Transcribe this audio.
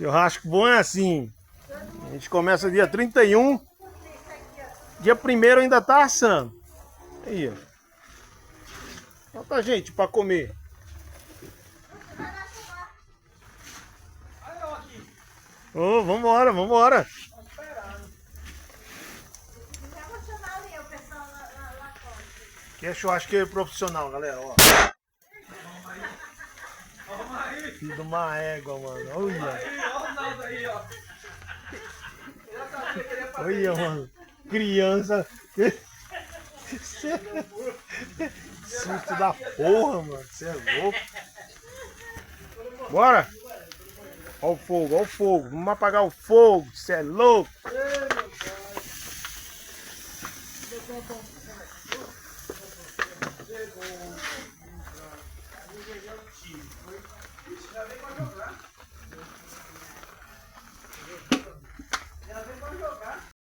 Churrasco bom é assim. A gente começa dia 31. Dia 1º ainda tá assando. Aí, ó. Falta gente pra comer. Ô, vambora, vambora. Que é churrasqueiro profissional, galera, ó. Filho de uma égua, mano. Olha. Olha, mano. Criança. Susto da porra, mano. Você é louco. Bora. Olha o fogo, olha o fogo. Vamos apagar o fogo. Você é louco.